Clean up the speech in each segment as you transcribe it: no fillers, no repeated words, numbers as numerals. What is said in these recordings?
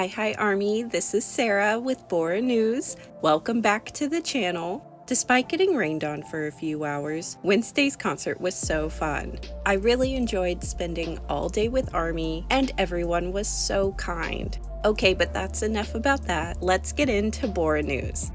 Hi Army, this is Sarah with Bora News. Welcome back to the channel. Despite getting rained on for a few hours, Wednesday's concert was so fun. I really enjoyed spending all day with Army, and everyone was so kind. Okay, but that's enough about that. Let's get into Bora News.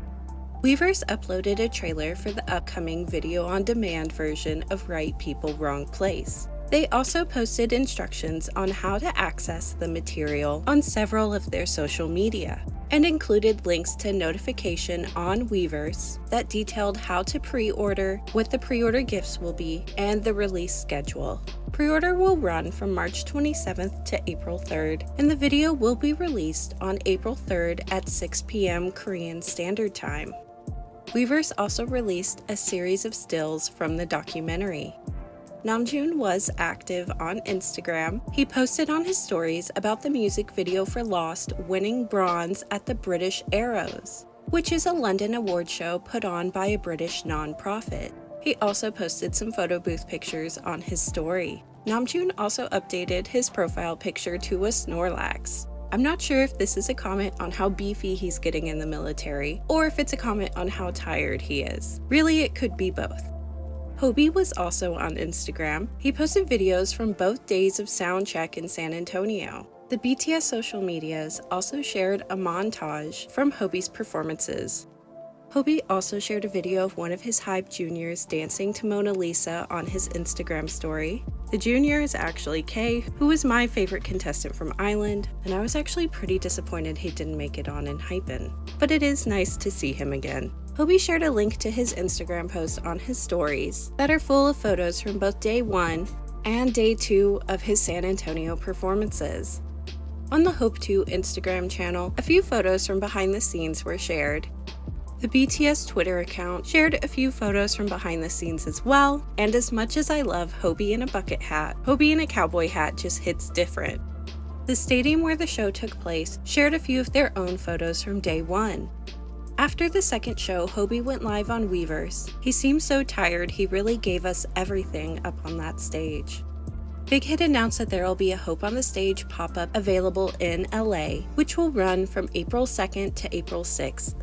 Weverse uploaded a trailer for the upcoming video-on-demand version of Right People, Wrong Place. They also posted instructions on how to access the material on several of their social media, and included links to notification on Weverse that detailed how to pre-order, what the pre-order gifts will be, and the release schedule. Pre-order will run from March 27th to April 3rd, and the video will be released on April 3rd at 6 p.m. Korean Standard Time. Weverse also released a series of stills from the documentary. Namjoon was active on Instagram. He posted on his stories about the music video for Lost winning bronze at the British Arrows, which is a London award show put on by a British non-profit. He also posted some photo booth pictures on his story. Namjoon also updated his profile picture to a Snorlax. I'm not sure if this is a comment on how beefy he's getting in the military, or if it's a comment on how tired he is. Really, it could be both. Hobie was also on Instagram. He posted videos from both days of soundcheck in San Antonio. The BTS social medias also shared a montage from Hobie's performances. Hobie also shared a video of one of his Hype juniors dancing to Mona Lisa on his Instagram story. The junior is actually Kay, who was my favorite contestant from Island, and I was actually pretty disappointed he didn't make it on in Hypen. But it is nice to see him again. Hobie shared a link to his Instagram post on his stories that are full of photos from both day 1 and day 2 of his San Antonio performances. On the Hope2 Instagram channel, a few photos from behind the scenes were shared. The BTS Twitter account shared a few photos from behind the scenes as well, and as much as I love Hobie in a bucket hat, Hobie in a cowboy hat just hits different. The stadium where the show took place shared a few of their own photos from day 1. After the second show, Hobie went live on Weverse. He seemed so tired, he really gave us everything up on that stage. Big Hit announced that there will be a Hope on the Stage pop-up available in LA, which will run from April 2nd to April 6th.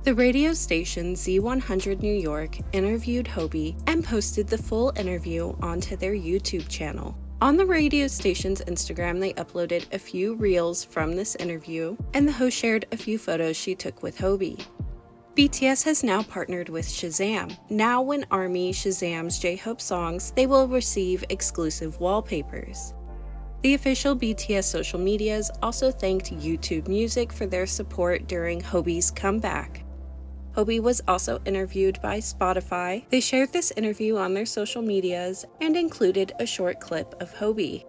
The radio station Z100 New York interviewed Hobie and posted the full interview onto their YouTube channel. On the radio station's Instagram, they uploaded a few reels from this interview, and the host shared a few photos she took with Hobie. BTS has now partnered with Shazam. Now when Army Shazams J-Hope songs, they will receive exclusive wallpapers. The official BTS social medias also thanked YouTube Music for their support during Hobie's comeback. Hobie was also interviewed by Spotify. They shared this interview on their social medias and included a short clip of Hobie.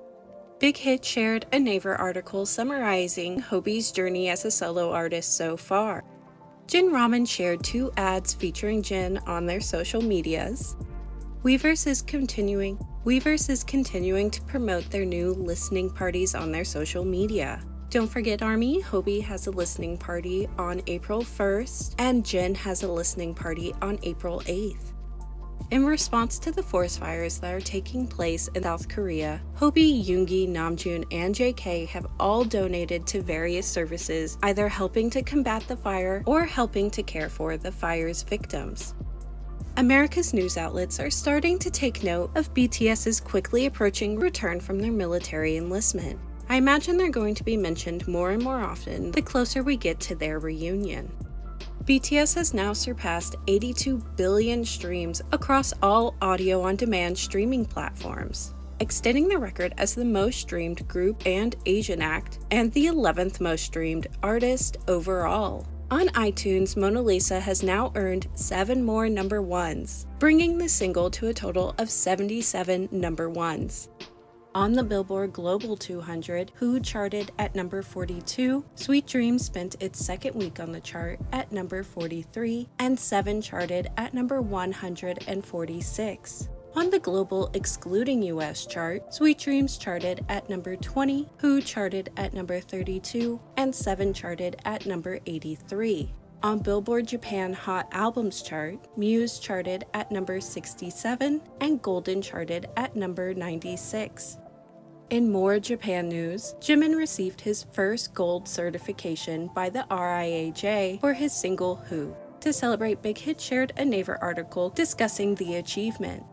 Big Hit shared a Naver article summarizing Hobie's journey as a solo artist so far. Jin Ramen shared 2 ads featuring Jin on their social medias. Weverse is continuing to promote their new listening parties on their social media. Don't forget Army, Hobie has a listening party on April 1st, and Jin has a listening party on April 8th. In response to the forest fires that are taking place in South Korea, Hobie, Yoongi, Namjoon, and JK have all donated to various services, either helping to combat the fire or helping to care for the fire's victims. America's news outlets are starting to take note of BTS's quickly approaching return from their military enlistment. I imagine they're going to be mentioned more and more often the closer we get to their reunion. BTS has now surpassed 82 billion streams across all audio-on-demand streaming platforms, extending the record as the most streamed group and Asian act, and the 11th most streamed artist overall. On iTunes, Mona Lisa has now earned 7 more number 1s, bringing the single to a total of 77 number 1s. On the Billboard Global 200, Who charted at number 42, Sweet Dreams spent its second week on the chart at number 43, and 7 charted at number 146. On the global excluding US chart, Sweet Dreams charted at number 20, Who charted at number 32, and 7 charted at number 83. On Billboard Japan Hot Albums chart, Muse charted at number 67, and Golden charted at number 96. In more Japan news, Jimin received his first gold certification by the RIAJ for his single Who. To celebrate, Big Hit shared a Naver article discussing the achievement.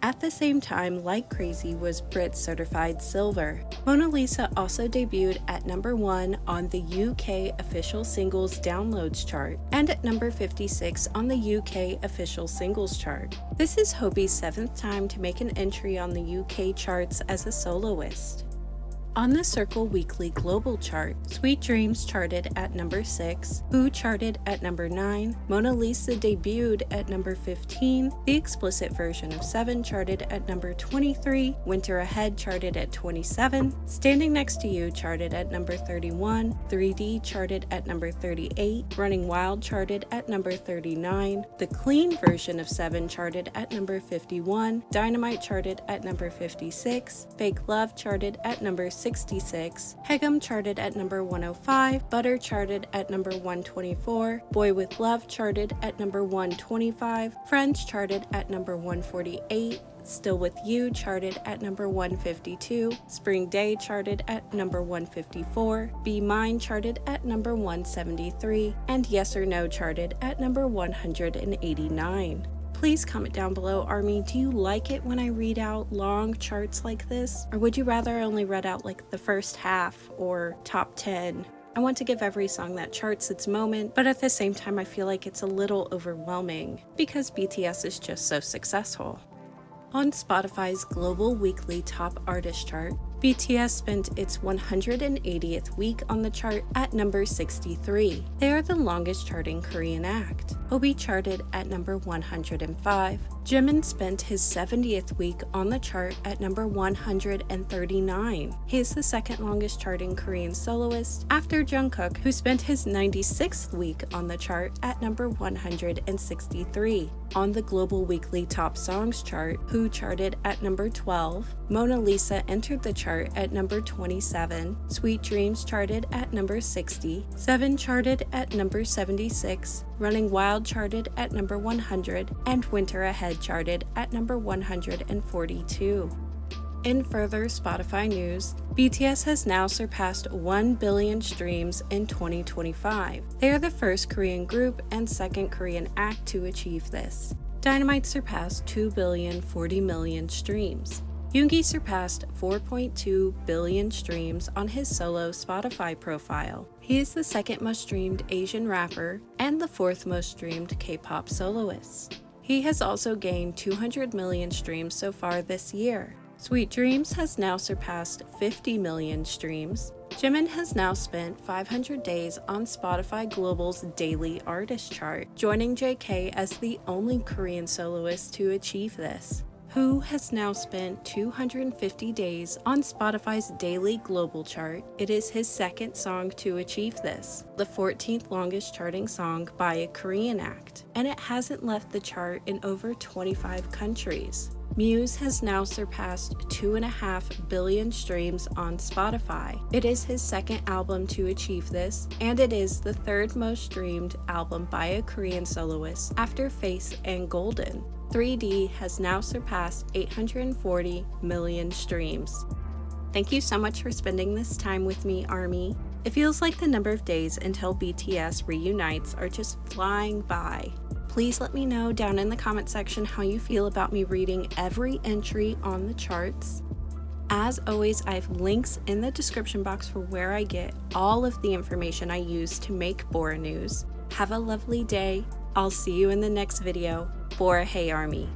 At the same time, Like Crazy was Brit certified silver. Mona Lisa also debuted at number 1 on the UK official singles downloads chart and at number 56 on the UK official singles chart. This is Hobie's 7th time to make an entry on the UK charts as a soloist. On the Circle Weekly Global Chart, Sweet Dreams charted at number 6, Who charted at number 9, Mona Lisa debuted at number 15, the explicit version of 7 charted at number 23, Winter Ahead charted at 27, Standing Next to You charted at number 31, 3D charted at number 38, Running Wild charted at number 39, the clean version of 7 charted at number 51, Dynamite charted at number 56, Fake Love charted at number 66, Hegum charted at number 105, Butter charted at number 124, Boy With Love charted at number 125, Friends charted at number 148, Still With You charted at number 152, Spring Day charted at number 154, Be Mine charted at number 173, and Yes or No charted at number 189. Please comment down below, ARMY, do you like it when I read out long charts like this? Or would you rather I only read out like the first half or top 10? I want to give every song that charts its moment, but at the same time I feel like it's a little overwhelming because BTS is just so successful. On Spotify's Global Weekly Top Artist chart, BTS spent its 180th week on the chart at number 63. They are the longest charting Korean act. Hobie charted at number 105. Jimin spent his 70th week on the chart at number 139. He is the second longest charting Korean soloist after Jungkook, who spent his 96th week on the chart at number 163. On the Global Weekly Top Songs chart, Who charted at number 12. Mona Lisa entered the chart at number 27. Sweet Dreams charted at number 60. 7 charted at number 76. Running Wild charted at number 100. And Winter Ahead charted at number 142. In further Spotify news, BTS has now surpassed 1 billion streams in 2025. They are the first Korean group and second Korean act to achieve this. Dynamite surpassed 2,040 million streams. Yoongi surpassed 4.2 billion streams on his solo Spotify profile. He is the second most streamed Asian rapper and the fourth most streamed K-pop soloist. He has also gained 200 million streams so far this year. Sweet Dreams has now surpassed 50 million streams. Jimin has now spent 500 days on Spotify Global's daily artist chart, joining JK as the only Korean soloist to achieve this. Who has now spent 250 days on Spotify's daily global chart. It is his second song to achieve this, the 14th longest charting song by a Korean act, and it hasn't left the chart in over 25 countries. Muse has now surpassed 2.5 billion streams on Spotify. It is his second album to achieve this, and it is the third most streamed album by a Korean soloist after Face and Golden. 3D has now surpassed 840 million streams. Thank you so much for spending this time with me, ARMY. It feels like the number of days until BTS reunites are just flying by. Please let me know down in the comment section how you feel about me reading every entry on the charts. As always, I have links in the description box for where I get all of the information I use to make Bora News. Have a lovely day. I'll see you in the next video. Bora, hey ARMY.